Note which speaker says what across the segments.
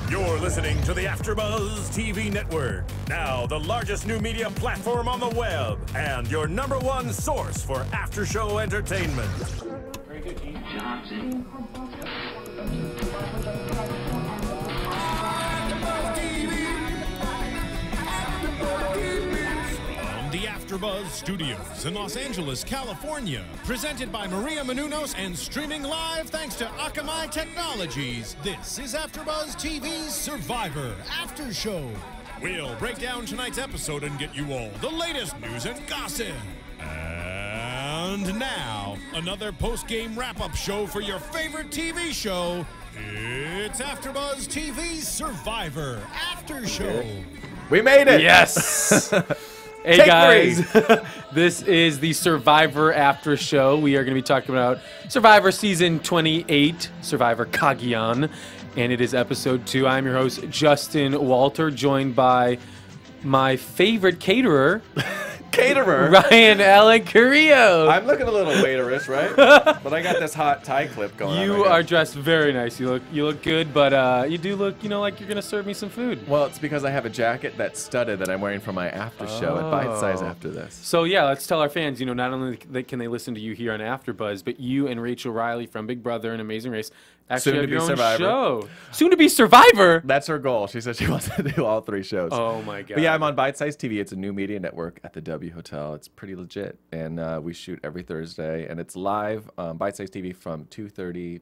Speaker 1: You're listening to the AFTERBUZZ TV Network, now the largest new media platform on the web, and your #1 source for after-show entertainment.
Speaker 2: Very good, Keith Johnson.
Speaker 1: From the AFTERBUZZ Studios in Los Angeles, California, presented by Maria Menounos and streaming live thanks to Akamai Technologies, this is AFTERBUZZ TV's Survivor After Show. We'll break down tonight's episode and get you all the latest news and gossip. And now, another post-game wrap-up show for your favorite TV show. It's AFTERBUZZ TV's Survivor After Show.
Speaker 3: We made it!
Speaker 4: Yes! Hey guys, this is the Survivor After Show. We are going to be talking about Survivor Season 28, Survivor Cagayan, and it is Episode 2. I'm your host, Justin Walter, joined by my favorite caterer, Ryan Allen Carrillo.
Speaker 3: I'm looking a little waiterish, right? But I got this hot tie clip going on.
Speaker 4: You are dressed very nice. You look good, but you do look, like you're gonna serve me some food.
Speaker 3: Well, it's because I have a jacket that's studded that I'm wearing for my after show at Bite Size after this.
Speaker 4: So yeah, let's tell our fans, not only can they listen to you here on AfterBuzz, but you and Rachel Riley from Big Brother and Amazing Race actually have your own show. Soon to be Survivor.
Speaker 3: That's her goal. She said she wants to do all 3 shows.
Speaker 4: Oh my god.
Speaker 3: But yeah, I'm on Bite Size TV. It's a new media network at the W Hotel. It's pretty legit, and we shoot every Thursday, and it's live Bite Size TV from 2:30.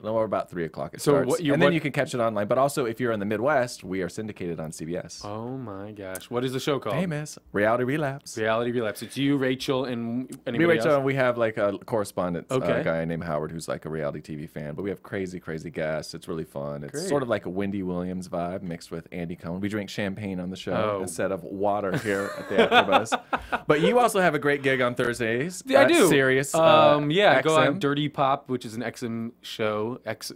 Speaker 3: No, about 3 o'clock it starts. And then you can catch it online. But also, if you're in the Midwest, we are syndicated on CBS.
Speaker 4: Oh my gosh. What is the show called?
Speaker 3: Famous. Reality Relapse.
Speaker 4: Reality Relapse. It's you, Rachel, and anybody else?
Speaker 3: Rachel, and we have like a correspondent guy named Howard who's like a reality TV fan. But we have crazy guests. It's really fun. It's sort of like a Wendy Williams vibe mixed with Andy Cohen. We drink champagne on the show instead of water here at the AfterBuzz. But you also have a great gig on Thursdays.
Speaker 4: Yeah, I do.
Speaker 3: Sirius.
Speaker 4: Yeah, I go
Speaker 3: XM.
Speaker 4: on Dirty Pop, which is an XM show.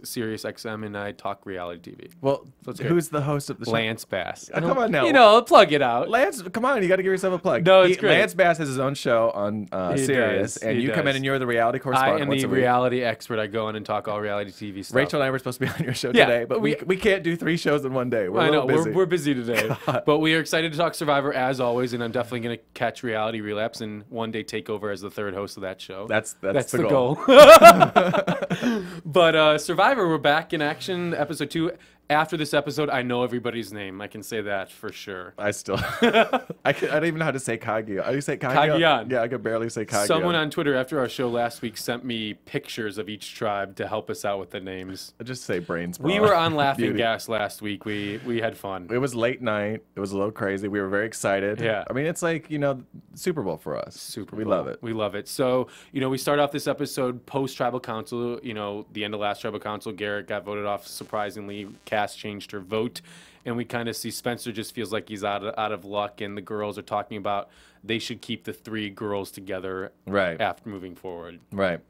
Speaker 4: Sirius XM, and I talk reality TV.
Speaker 3: Well, who's the host of the show?
Speaker 4: Lance Bass.
Speaker 3: Come on now.
Speaker 4: Plug it out.
Speaker 3: Lance, come on, you got to give yourself a plug.
Speaker 4: No, it's great.
Speaker 3: Lance Bass has his own show on Sirius, and you come in and you're the reality correspondent.
Speaker 4: I am the reality expert. I go in and talk all reality TV stuff.
Speaker 3: Rachel and I were supposed to be on your show today, but we can't do 3 shows in one day. We're busy.
Speaker 4: We're busy today. But we are excited to talk Survivor as always, and I'm definitely going to catch Reality Relapse and one day take over as the 3rd host of that show.
Speaker 3: That's the goal.
Speaker 4: But Survivor, we're back in action, Episode 2. After this episode, I know everybody's name. I can say that for sure.
Speaker 3: I still, I don't even know how to say Cagayan. How do you say Cagayan?
Speaker 4: Cagayan.
Speaker 3: Yeah, I could barely say Cagayan.
Speaker 4: Someone on Twitter after our show last week sent me pictures of each tribe to help us out with the names.
Speaker 3: I just say brains.
Speaker 4: We were on Laughing Gas last week. We had fun.
Speaker 3: It was late night. It was a little crazy. We were very excited.
Speaker 4: Yeah.
Speaker 3: I mean, it's like, Super Bowl for us. We love it.
Speaker 4: We love it. So, we start off this episode post-Tribal Council. The end of last Tribal Council, Garrett got voted off surprisingly. Cass changed her vote. And we kind of see Spencer just feels like he's out of luck, and the girls are talking about they should keep the 3 girls together after moving forward.
Speaker 3: Right.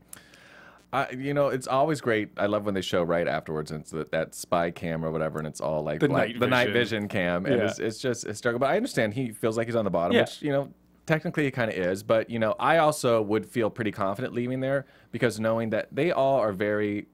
Speaker 3: It's always great. I love when they show right afterwards, and it's that spy cam or whatever, and it's all like
Speaker 4: the
Speaker 3: night vision cam, and it's just a struggle. But I understand he feels like he's on the bottom, which technically he kind of is. But I also would feel pretty confident leaving there because knowing that they all are very.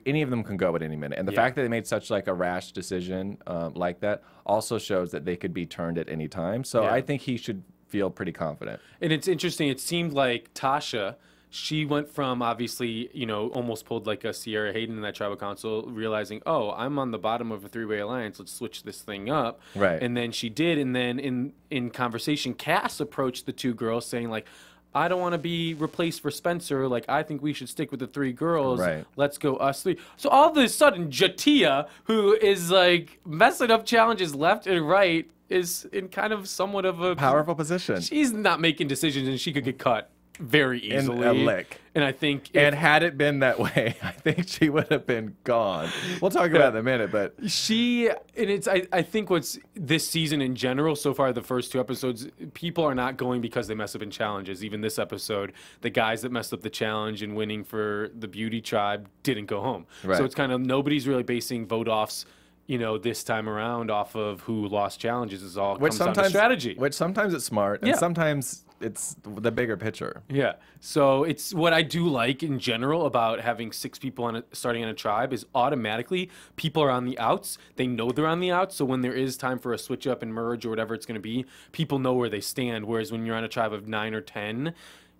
Speaker 3: Any of them can go at any minute, and the fact that they made such like a rash decision like that also shows that they could be turned at any time. So I think he should feel pretty confident. And
Speaker 4: it's interesting. It seemed like Tasha, she went from obviously almost pulled like a Sierra Hayden in that Tribal Council, realizing I'm on the bottom of a 3-way alliance. Let's switch this thing up.
Speaker 3: Right.
Speaker 4: And then she did, and then in conversation, Cass approached the 2 girls saying like, I don't want to be replaced for Spencer. Like, I think we should stick with the 3 girls.
Speaker 3: Right.
Speaker 4: Let's go us 3. So all of a sudden, Jatia, who is like messing up challenges left and right, is in kind of somewhat of a
Speaker 3: powerful position.
Speaker 4: She's not making decisions, and she could get cut very easily.
Speaker 3: In a lick.
Speaker 4: And I think
Speaker 3: and had it been that way, I think she would have been gone. We'll talk about it in a minute, but
Speaker 4: I think what's this season in general so far, the first 2 episodes, people are not going because they mess up in challenges. Even this episode, the guys that messed up the challenge and winning for the Beauty Tribe didn't go home.
Speaker 3: Right.
Speaker 4: So it's kind of nobody's really basing vote offs you know, this time around off of who lost challenges is all comes down to strategy.
Speaker 3: Which sometimes it's smart, and sometimes it's the bigger picture.
Speaker 4: Yeah. So it's what I do like in general about having 6 people starting on a tribe is automatically people are on the outs. They know they're on the outs. So when there is time for a switch up and merge or whatever it's going to be, people know where they stand. Whereas when you're on a tribe of 9 or 10,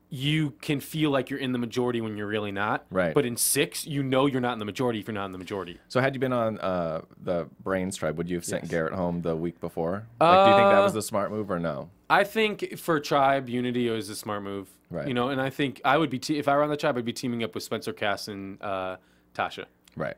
Speaker 4: you can feel like you're in the majority when you're really not.
Speaker 3: Right.
Speaker 4: But in 6, you know you're not in the majority if you're not in the majority.
Speaker 3: So had you been on the Brains tribe, would you have sent Garrett home the week before? Like, do you think that was the smart move or no?
Speaker 4: I think for tribe unity, it was a smart move.
Speaker 3: Right.
Speaker 4: You know, and I think I would be if I were on the tribe, I'd be teaming up with Spencer, Cass, and Tasha.
Speaker 3: Right.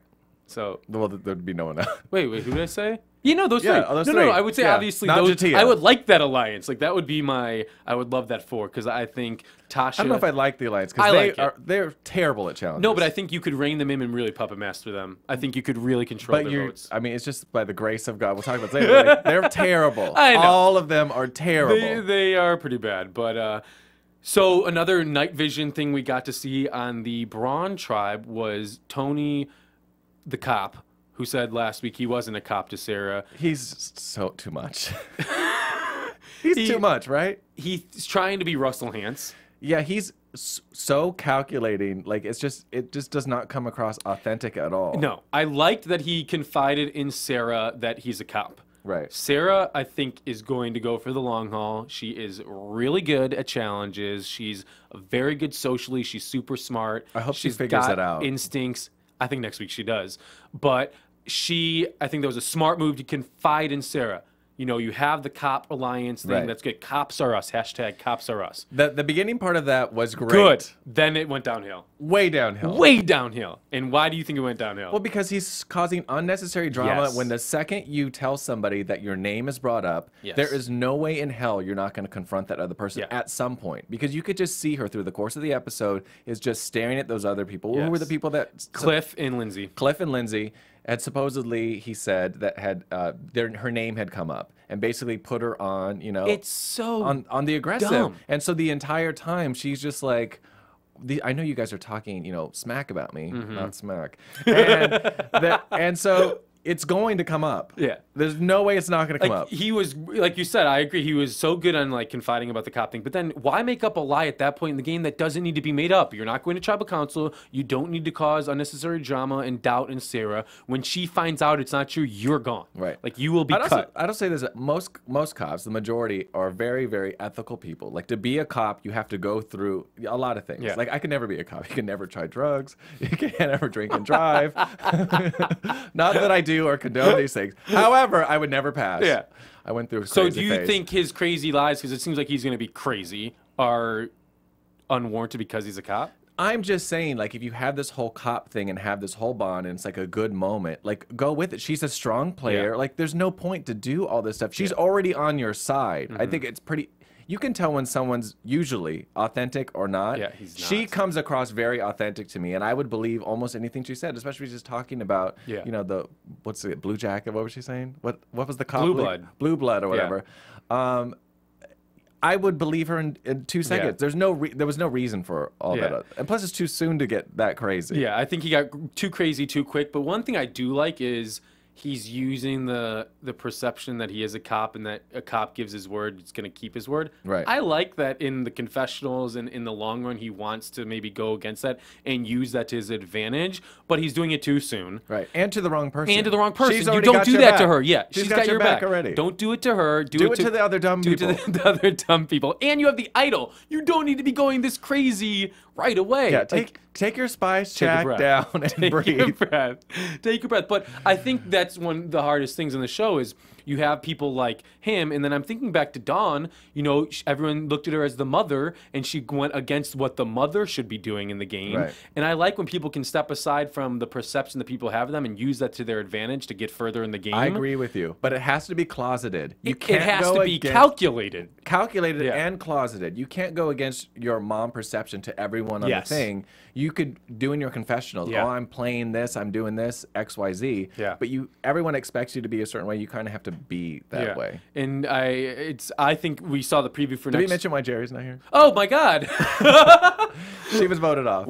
Speaker 4: So
Speaker 3: well, there'd be no one else.
Speaker 4: Wait, who did I say? You know those 3.
Speaker 3: Those
Speaker 4: no,
Speaker 3: 3.
Speaker 4: No, I would say obviously
Speaker 3: Not
Speaker 4: those.
Speaker 3: Jatia.
Speaker 4: I would like that alliance. Like that would be my. I would love that 4 because I think Tasha.
Speaker 3: I don't know if I'd like the alliance because they're terrible at challenges.
Speaker 4: No, but I think you could rein them in and really puppet master them. I think you could really control their votes.
Speaker 3: I mean, it's just by the grace of God. We'll talk about it later. Like, they're terrible.
Speaker 4: I know.
Speaker 3: All of them are terrible.
Speaker 4: They are pretty bad, but. So another night vision thing we got to see on the Brawn tribe was Tony, the cop, who said last week he wasn't a cop to Sarah.
Speaker 3: He's so too much. He's too much, right?
Speaker 4: He's trying to be Russell Hantz.
Speaker 3: Yeah, he's so calculating. Like it just does not come across authentic at all.
Speaker 4: No, I liked that he confided in Sarah that he's a cop.
Speaker 3: Right.
Speaker 4: Sarah, I think, is going to go for the long haul. She is really good at challenges. She's very good socially. She's super smart.
Speaker 3: I hope she
Speaker 4: She's
Speaker 3: figures
Speaker 4: got
Speaker 3: that out.
Speaker 4: Instincts. I think next week she does. But I think that was a smart move to confide in Sarah. You know, you have the cop alliance thing.
Speaker 3: Right.
Speaker 4: That's good. Cops are us. Hashtag cops are us.
Speaker 3: The beginning part of that was great.
Speaker 4: Good. Then it went downhill.
Speaker 3: Way downhill.
Speaker 4: Way downhill. And why do you think it went downhill?
Speaker 3: Well, because he's causing unnecessary drama.
Speaker 4: Yes.
Speaker 3: When the second you tell somebody that your name is brought up,
Speaker 4: Yes.
Speaker 3: there is no way in hell you're not going to confront that other person at some point. Because you could just see her through the course of the episode is just staring at those other people.
Speaker 4: Yes.
Speaker 3: Who were the people that...
Speaker 4: Cliff and Lindsay.
Speaker 3: Cliff and Lindsay had supposedly, he said, that had her name had come up and basically put her on, you know...
Speaker 4: It's so
Speaker 3: on the aggressive.
Speaker 4: dumb.
Speaker 3: And so the entire time, she's just like... I know you guys are talking, you know, smack about me, not smack. And so it's going to come up.
Speaker 4: Yeah.
Speaker 3: There's no way it's not going to come up.
Speaker 4: He was, like you said, I agree. He was so good on like confiding about the cop thing. But then why make up a lie at that point in the game that doesn't need to be made up? You're not going to tribal council. You don't need to cause unnecessary drama and doubt in Sarah. When she finds out it's not true, you're gone.
Speaker 3: Right.
Speaker 4: Like you will be cut.
Speaker 3: I don't say this. Most cops, the majority, are very, very ethical people. Like to be a cop, you have to go through a lot of things.
Speaker 4: Yeah.
Speaker 3: Like I could never be a cop. You can never try drugs. You can't ever drink and drive. Not that I do or condone these things. However, I would never pass.
Speaker 4: Yeah.
Speaker 3: I went through a
Speaker 4: So
Speaker 3: crazy
Speaker 4: do you
Speaker 3: phase.
Speaker 4: think his crazy lies, because it seems like he's going to be crazy, are unwarranted because he's a cop?
Speaker 3: I'm just saying, like, if you have this whole cop thing and have this whole bond and it's like a good moment, like, go with it. She's a strong player.
Speaker 4: Yeah.
Speaker 3: Like, there's no point to do all this stuff. She's already on your side. I think it's pretty... You can tell when someone's usually authentic or not.
Speaker 4: Yeah, he's
Speaker 3: She
Speaker 4: not.
Speaker 3: comes across very authentic to me, and I would believe almost anything she said, especially just talking about,
Speaker 4: Yeah.
Speaker 3: you know, the, what's it, Blue Jacket? What was she saying? What was the cop?
Speaker 4: Blue Blood.
Speaker 3: Blue Blood or whatever. I would believe her in 2 seconds.
Speaker 4: Yeah.
Speaker 3: There was no reason for all that. And plus, it's too soon to get that crazy.
Speaker 4: Yeah, I think he got too crazy too quick. But one thing I do like is he's using the perception that he is a cop and that a cop gives his word, it's going to keep his word.
Speaker 3: Right.
Speaker 4: I like that in the confessionals and in the long run, he wants to maybe go against that and use that to his advantage, but he's doing it too soon.
Speaker 3: Right. And to the wrong person.
Speaker 4: And to the wrong person.
Speaker 3: She's
Speaker 4: You
Speaker 3: already
Speaker 4: don't
Speaker 3: got
Speaker 4: do
Speaker 3: your
Speaker 4: that
Speaker 3: back.
Speaker 4: to her. Yeah,
Speaker 3: she's got your back already.
Speaker 4: Don't do it to her.
Speaker 3: Do it to the other dumb people.
Speaker 4: Do it to the other dumb people. And you have the idol. You don't need to be going this crazy right away.
Speaker 3: Yeah, take your spice
Speaker 4: Take a
Speaker 3: check
Speaker 4: breath.
Speaker 3: down and
Speaker 4: Take
Speaker 3: breathe.
Speaker 4: your breath. Take your breath. But I think that's one of the hardest things in the show is you have people like him, and then I'm thinking back to Dawn. You know, everyone looked at her as the mother, and she went against what the mother should be doing in the game.
Speaker 3: Right.
Speaker 4: And I like when people can step aside from the perception that people have of them and use that to their advantage to get further in the game.
Speaker 3: I agree with you, but it has to be closeted. You
Speaker 4: It
Speaker 3: can't
Speaker 4: has
Speaker 3: go
Speaker 4: to be
Speaker 3: against-
Speaker 4: calculated.
Speaker 3: Calculated
Speaker 4: Yeah.
Speaker 3: and closeted. You can't go against your mom perception to everyone one on the thing. You could do in your confessionals, oh, I'm playing this, I'm doing this, X, Y, Z.
Speaker 4: Yeah.
Speaker 3: But everyone expects you to be a certain way. You kind of have to be that way.
Speaker 4: And I think we saw the preview for
Speaker 3: Did we mention why Jerry's not here?
Speaker 4: Oh my God.
Speaker 3: She was voted off.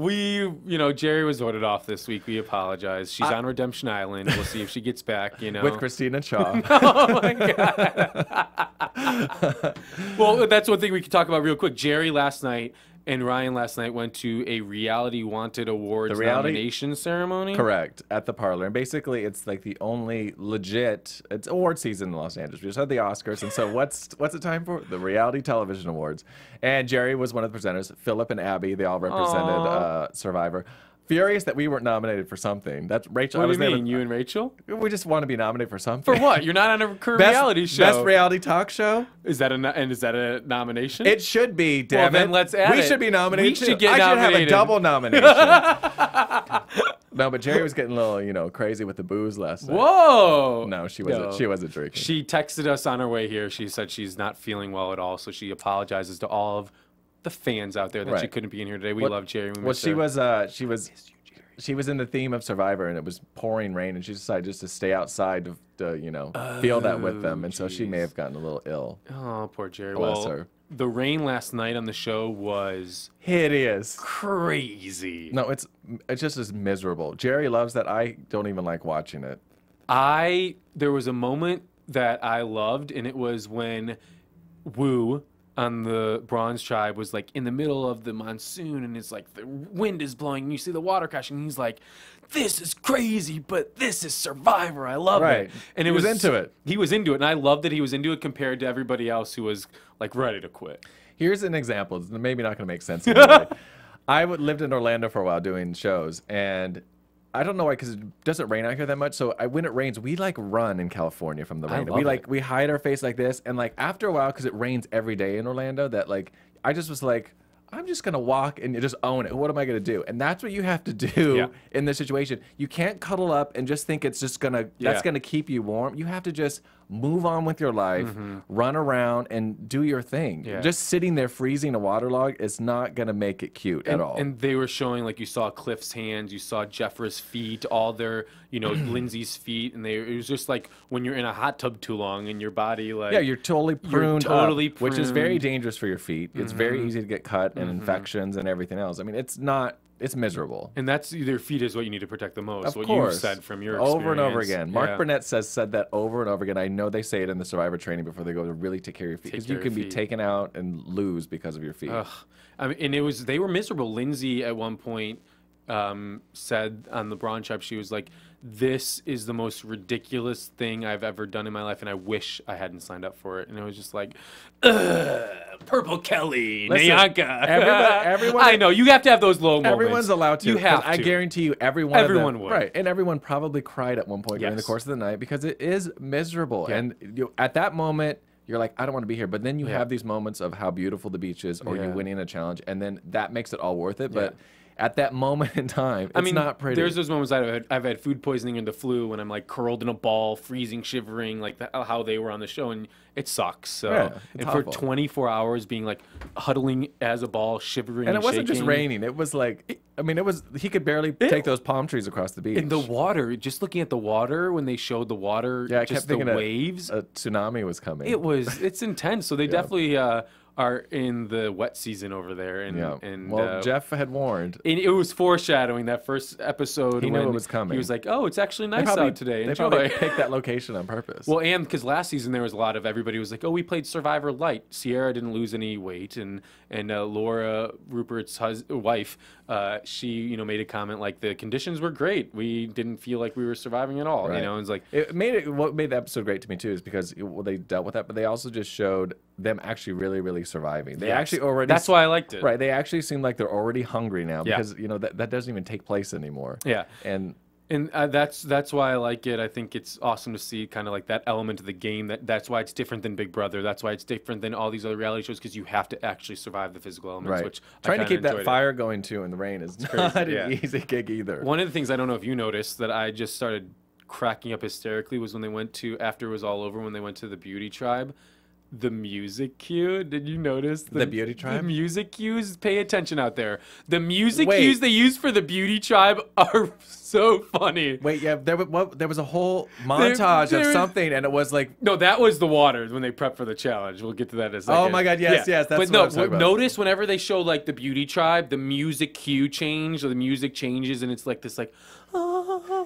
Speaker 4: Jerry was voted off this week. We apologize. She's on Redemption Island. We'll see if she gets back,
Speaker 3: With Christina Shaw.
Speaker 4: Oh my God. Well, that's one thing we could talk about real quick. Jerry last night and Ryan last night went to a Reality Wanted Awards nomination ceremony.
Speaker 3: Correct, at the Parlor. And basically, it's like the only legit, it's award season in Los Angeles. We just had the Oscars, and so what's it time for? The Reality Television Awards. And Jerry was one of the presenters. Philip and Abby, they all represented Survivor. Furious that we weren't nominated for something. That's Rachel.
Speaker 4: What do you mean, you and Rachel?
Speaker 3: We just want to be nominated for something.
Speaker 4: For what? You're not on a current reality show.
Speaker 3: Best reality talk show.
Speaker 4: Is that a nomination?
Speaker 3: It should be. Damn
Speaker 4: well, then let's add it.
Speaker 3: We should be nominated.
Speaker 4: We should get nominated.
Speaker 3: I should have a double nomination. No, but Jerry was getting a little, crazy with the booze last night.
Speaker 4: Whoa!
Speaker 3: No, she wasn't. She wasn't drinking.
Speaker 4: She texted us on her way here. She said she's not feeling well at all, so she apologizes to all of the fans out there that she couldn't be in here today. We love Jerry. She was in the theme of Survivor, and it was pouring rain, and she decided just to stay outside to feel that with them, and so she may have gotten a little ill. Oh, poor Jerry.
Speaker 3: Bless her.
Speaker 4: The rain last night on the show was
Speaker 3: hideous,
Speaker 4: crazy.
Speaker 3: No, it's just as miserable. Jerry loves that. I don't even like watching it.
Speaker 4: There was a moment that I loved, and it was when Wu on the Brawn's tribe was like in the middle of the monsoon, and it's like the wind is blowing and you see the water crashing, and he's like, this is crazy, but this is Survivor. I love it. And he was into it. He was into it, and I love that he was into it compared to everybody else who was like ready to quit.
Speaker 3: Here's an example. It's maybe not going to make sense. I lived in Orlando for a while doing shows, and I don't know why, because it doesn't rain out here that much. So when it rains, we like run in California from the rain. We hide our face like this, and like after a while, because it rains every day in Orlando, that like I just was like, I'm just gonna walk and just own it. What am I gonna do? And that's what you have to do in this situation. You can't cuddle up and just think it's just gonna that's gonna keep you warm. You have to just move on with your life, run around and do your thing. Just sitting there freezing a waterlog is not gonna make it cute at all.
Speaker 4: And they were showing, like, you saw Cliff's hands, you saw Jeffra's feet, all their, Lindsay's feet, and it was just like when you're in a hot tub too long and your body like
Speaker 3: you're totally pruned up, which is very dangerous for your feet. It's very easy to get cut and infections and everything else. I mean, it's miserable.
Speaker 4: And that's their feet is what you need to protect the most.
Speaker 3: Of course.
Speaker 4: You've said from your experience.
Speaker 3: Over and over again. Mark Burnett said that over and over again. I know they say it in the Survivor training before they go to really take care of your feet, because you can be taken out and lose because of your feet.
Speaker 4: I mean, and they were miserable. Lindsay at one point said on the Brawn tribe, she was like, this is the most ridiculous thing I've ever done in my life, and I wish I hadn't signed up for it. And it was just like, Purple Kelly, Nyanka.
Speaker 3: Everyone,
Speaker 4: I know, you have to have those low moments.
Speaker 3: Everyone's allowed to.
Speaker 4: You have to.
Speaker 3: I guarantee you everyone
Speaker 4: would.
Speaker 3: Right, and everyone probably cried at one point during the course of the night, because it is miserable. And at that moment, you're like, I don't want to be here. But then you have these moments of how beautiful the beach is, or you're winning a challenge, and then that makes it all worth it. But at that moment in time, it's not pretty.
Speaker 4: There's those moments I've had food poisoning and the flu when I'm like curled in a ball, freezing, shivering, like how they were on the show, and it sucks. So and for 24 hours being like huddling as a ball, shivering,
Speaker 3: and it wasn't
Speaker 4: shaking.
Speaker 3: just raining. It was like, he could barely take those palm trees across the beach.
Speaker 4: In the water, just looking at the water when they showed the water,
Speaker 3: I
Speaker 4: just
Speaker 3: kept thinking
Speaker 4: the waves.
Speaker 3: A tsunami was coming.
Speaker 4: It's intense. So they definitely are in the wet season over there. And
Speaker 3: well, Jeff had warned.
Speaker 4: And it was foreshadowing that first episode.
Speaker 3: He knew it was coming.
Speaker 4: He was like, "Oh, it's actually nice out today.
Speaker 3: They probably picked that location on purpose."
Speaker 4: Well, and because last season there was a lot of everybody was like, "Oh, we played Survivor Light. Sierra didn't lose any weight," and Laura Rupert's wife, she made a comment like the conditions were great. We didn't feel like we were surviving at all. It's like
Speaker 3: what made the episode great to me too is because they dealt with that, but they also just showed them actually really surviving. They actually already.
Speaker 4: That's why I liked it.
Speaker 3: Right. They actually seem like they're already hungry now, because that doesn't even take place anymore.
Speaker 4: Yeah.
Speaker 3: And
Speaker 4: that's why I like it. I think it's awesome to see kind of like that element of the game. That's why it's different than Big Brother. That's why it's different than all these other reality shows, because you have to actually survive the physical elements.
Speaker 3: Right.
Speaker 4: Which
Speaker 3: trying to keep that fire going too in the rain is not an easy gig either.
Speaker 4: One of the things I don't know if you noticed that I just started cracking up hysterically was when they went to, after it was all over, when they went to the beauty tribe. the music cue. Did you notice
Speaker 3: the beauty tribe?
Speaker 4: The music cues. Pay attention out there. The music cues they use for the beauty tribe are so funny.
Speaker 3: Wait, yeah, there was a whole montage of something, and it was like
Speaker 4: no, that was the water when they prep for the challenge. We'll get to that in a second.
Speaker 3: Oh my God, yes, yes, that's
Speaker 4: but
Speaker 3: what I was talking about.
Speaker 4: Notice whenever they show like the beauty tribe, the music cue change or the music changes, and it's like this like.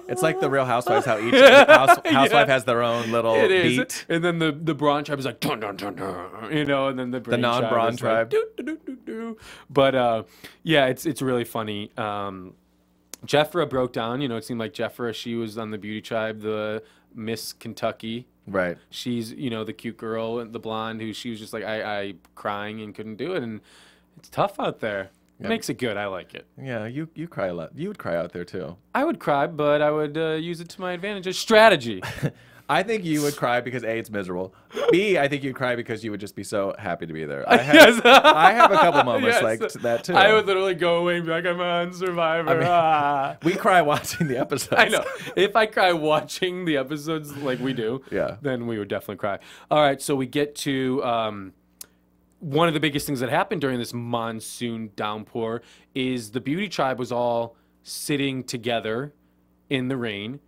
Speaker 3: It's like the Real Housewives, how each housewife has their own little beat.
Speaker 4: And then the Brawn tribe is like, dun, dun, dun, dun, you know, and then the
Speaker 3: non-Brawn tribe.
Speaker 4: Like, doo, doo, doo, doo, doo. But yeah, it's really funny. Jeffra broke down. You know, it seemed like Jeffra, she was on the beauty tribe, the Miss Kentucky.
Speaker 3: Right.
Speaker 4: She's, you know, the cute girl, the blonde, who she was just like, I crying and couldn't do it. And it's tough out there. It makes it good. I like it.
Speaker 3: Yeah, you cry a lot. You would cry out there too.
Speaker 4: I would cry, but I would use it to my advantage as strategy.
Speaker 3: I think you would cry because A, it's miserable. B, I think you'd cry because you would just be so happy to be there. I have a couple moments like that too.
Speaker 4: I would literally go away and be like, I'm on Survivor.
Speaker 3: I mean, we cry watching the episodes.
Speaker 4: I know. If I cry watching the episodes like we do, then we would definitely cry. All right, so we get to one of the biggest things that happened during this monsoon downpour is the beauty tribe was all sitting together in the rain.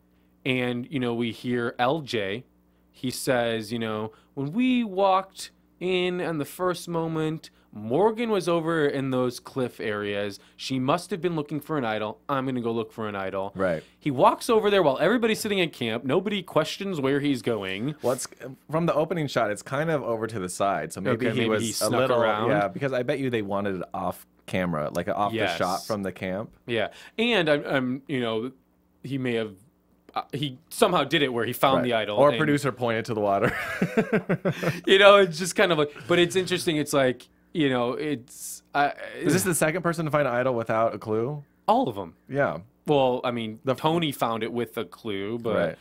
Speaker 4: And, you know, we hear LJ. He says, you know, when we walked in on the first moment, Morgan was over in those cliff areas. She must have been looking for an idol. I'm going to go look for an idol.
Speaker 3: Right.
Speaker 4: He walks over there while everybody's sitting at camp. Nobody questions where he's going.
Speaker 3: Well, it's, from the opening shot, it's kind of over to the side. So maybe he was a little
Speaker 4: around.
Speaker 3: Yeah, because I bet you they wanted it off camera, like off the shot from the camp.
Speaker 4: Yeah. And I'm you know, he may have he somehow did it where he found the idol.
Speaker 3: Or producer pointed to the water.
Speaker 4: You know, it's just kind of like, but it's interesting. It's like, you know, it's...
Speaker 3: is this the second person to find an idol without a clue?
Speaker 4: All of them.
Speaker 3: Yeah.
Speaker 4: Well, I mean, Tony found it with a clue, but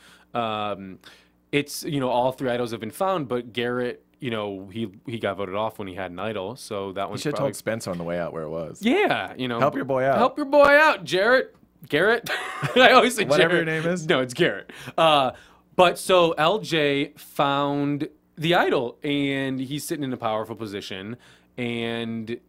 Speaker 4: it's, you know, all three idols have been found, but Garrett, you know, he got voted off when he had an idol, so that one.
Speaker 3: You should have told Spencer on the way out where it was.
Speaker 4: Yeah, you know.
Speaker 3: Help your boy out.
Speaker 4: Help your boy out, Garrett. I always say
Speaker 3: whatever
Speaker 4: Jarrett.
Speaker 3: your name is.
Speaker 4: No, it's Garrett. But so LJ found the idol, and he's sitting in a powerful position, and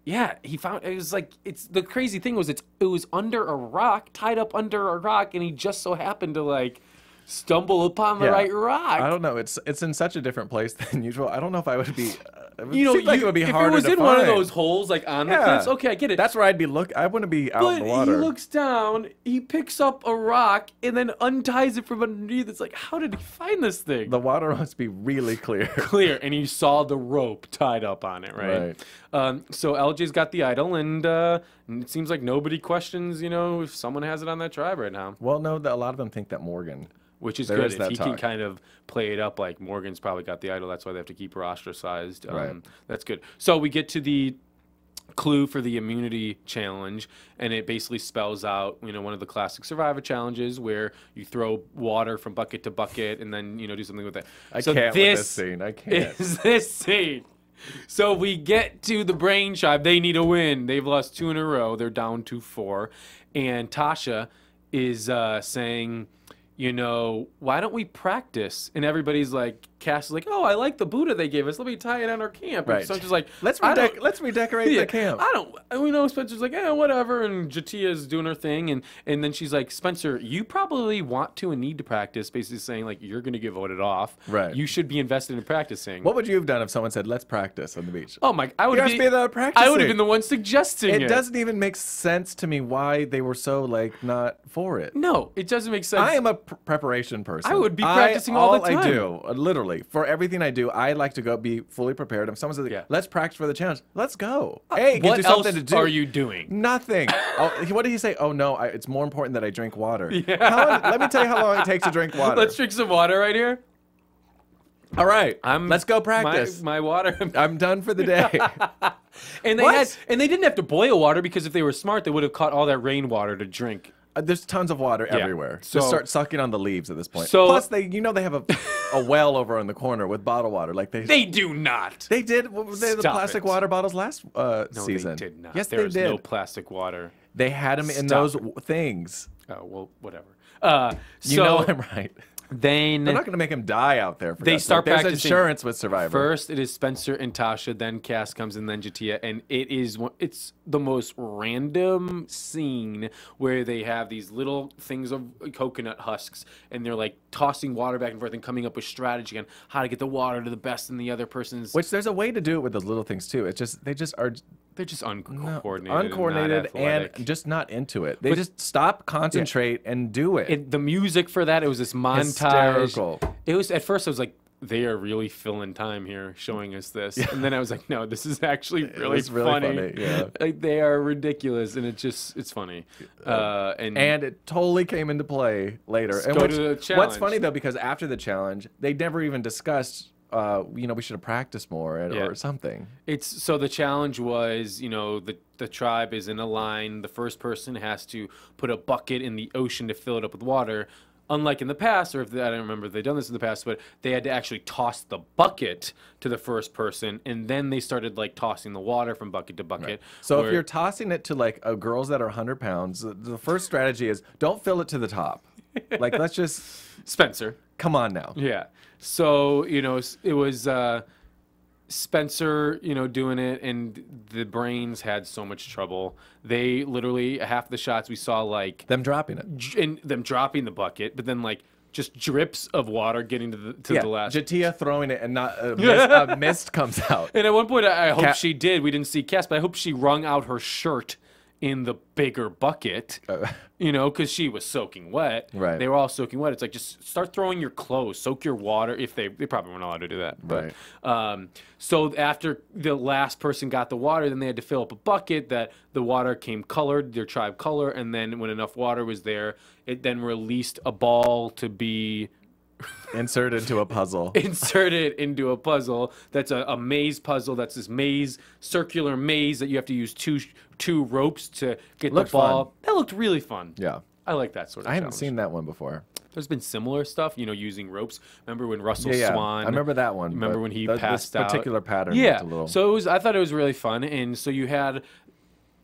Speaker 4: yeah, he found it was like it's the crazy thing was it was under a rock, tied up under a rock, and he just so happened to like stumble upon the right rock.
Speaker 3: I don't know. It's in such a different place than usual. I don't know if I would be.
Speaker 4: You know,
Speaker 3: like it would be harder
Speaker 4: if it was
Speaker 3: to
Speaker 4: in
Speaker 3: find.
Speaker 4: one of those holes, like on the cliffs, okay, I get it.
Speaker 3: That's where I'd be I wouldn't be out in the water.
Speaker 4: But he looks down, he picks up a rock, and then unties it from underneath. It's like, how did he find this thing?
Speaker 3: The water must be really clear.
Speaker 4: Clear, and he saw the rope tied up on it, right? So LJ's got the idol, and it seems like nobody questions, you know, if someone has it on that tribe right now.
Speaker 3: Well, no, a lot of them think that Morgan.
Speaker 4: Which is good. If he can kind of play it up like Morgan's probably got the idol, that's why they have to keep her ostracized. That's good. So we get to the clue for the immunity challenge, and it basically spells out, you know, one of the classic Survivor challenges where you throw water from bucket to bucket and then, you know, do something with it.
Speaker 3: I can't with this scene. I can't.
Speaker 4: Is this scene. So we get to the Brain tribe. They need a win. They've lost 2 in a row. They're down to 4. And Tasha is saying, you know, why don't we practice? And everybody's like, Cass is like, oh, I like the Buddha they gave us. Let me tie it on our camp. And so I'm just like,
Speaker 3: let's redecorate the camp.
Speaker 4: We know Spencer's like, whatever. And Jatia's doing her thing. And then she's like, Spencer, you probably want to and need to practice, basically saying like, you're going to get voted off.
Speaker 3: Right.
Speaker 4: You should be invested in practicing.
Speaker 3: What would you have done if someone said, let's practice on the beach?
Speaker 4: Oh my, I would have been the one suggesting it.
Speaker 3: It doesn't even make sense to me why they were so like not for it.
Speaker 4: No, it doesn't make sense.
Speaker 3: I am a preparation person.
Speaker 4: I would be practicing all the time.
Speaker 3: I do, literally. For everything I do, I like to go be fully prepared. If someone says, let's practice for the challenge, let's go. Hey,
Speaker 4: what
Speaker 3: do something to do.
Speaker 4: Are you doing?
Speaker 3: Nothing. What did he say? Oh, no, it's more important that I drink water. Yeah. Let me tell you how long it takes to drink water.
Speaker 4: Let's drink some water right here.
Speaker 3: All right, let's go practice.
Speaker 4: My water.
Speaker 3: I'm done for the day.
Speaker 4: And they didn't have to boil water because if they were smart, they would have caught all that rainwater to drink.
Speaker 3: There's tons of water everywhere.
Speaker 4: So
Speaker 3: just start sucking on the leaves at this point. Plus, they have a well over in the corner with bottled water. Like
Speaker 4: they do not.
Speaker 3: They did. They had the plastic water bottles last season.
Speaker 4: No, they did not.
Speaker 3: Yes,
Speaker 4: There's
Speaker 3: they did.
Speaker 4: no plastic water.
Speaker 3: They had them in those things.
Speaker 4: Oh well, whatever.
Speaker 3: You know I'm right.
Speaker 4: Then
Speaker 3: they're not going to make him die out there. For
Speaker 4: they start
Speaker 3: There's
Speaker 4: practicing.
Speaker 3: Insurance with Survivor.
Speaker 4: First, it is Spencer and Tasha. Then Cass comes, and then Jatia. And it's the most random scene where they have these little things of coconut husks, and they're like tossing water back and forth and coming up with strategy on how to get the water to the best in the other person's.
Speaker 3: Which there's a way to do it with those little things too. It's just they just are.
Speaker 4: They're just uncoordinated,
Speaker 3: uncoordinated, and just not into it. They just stop, concentrate, and do it.
Speaker 4: The music for that, it was this montage.
Speaker 3: Hysterical.
Speaker 4: It was at first I was like, they are really filling time here, showing us this, and then I was like, no, this is actually really funny.
Speaker 3: Yeah.
Speaker 4: Like they are ridiculous, and it's funny. And
Speaker 3: it totally came into play later. And
Speaker 4: go to the challenge.
Speaker 3: What's funny though, because after the challenge, they never even discussed. We should have practiced more or something. So the challenge was, the tribe is in a line. The first person has to put a bucket in the ocean to fill it up with water. Unlike in the past, or I don't remember if they've done this in the past, but they had to actually toss the bucket to the first person, and then they started like tossing the water from bucket to bucket. Right. So if you're tossing it to like girls that are 100 pounds, the first strategy is don't fill it to the top. Like let's just
Speaker 4: Spencer.
Speaker 3: Come on now.
Speaker 4: Yeah. So, it was Spencer, doing it, and the brains had so much trouble. They literally, half the shots we saw, like...
Speaker 3: them dropping it.
Speaker 4: And them dropping the bucket, but then, like, just drips of water getting to the last...
Speaker 3: Jatia throwing it and not a mist comes out.
Speaker 4: And at one point, I hope she did. We didn't see Cass, but I hope she wrung out her shirt in the bigger bucket, because she was soaking wet.
Speaker 3: Right.
Speaker 4: They were all soaking wet. It's like, just start throwing your clothes, soak your water. If they probably weren't allowed to do that. But,
Speaker 3: right.
Speaker 4: So after the last person got the water, then they had to fill up a bucket that the water came colored, their tribe color, and then when enough water was there, it then released a ball to be
Speaker 3: inserted into a puzzle.
Speaker 4: Inserted into a puzzle. That's a maze puzzle. That's this circular maze that you have to use two ropes to get the ball.
Speaker 3: Fun.
Speaker 4: That looked really fun.
Speaker 3: Yeah.
Speaker 4: I like that sort of
Speaker 3: I haven't
Speaker 4: challenge.
Speaker 3: seen that one before.
Speaker 4: There's been similar stuff, using ropes. Remember when Russell Swan?
Speaker 3: I remember that one.
Speaker 4: Remember when he passed out?
Speaker 3: Particular pattern.
Speaker 4: Yeah.
Speaker 3: A little...
Speaker 4: So I thought it was really fun, and so you had,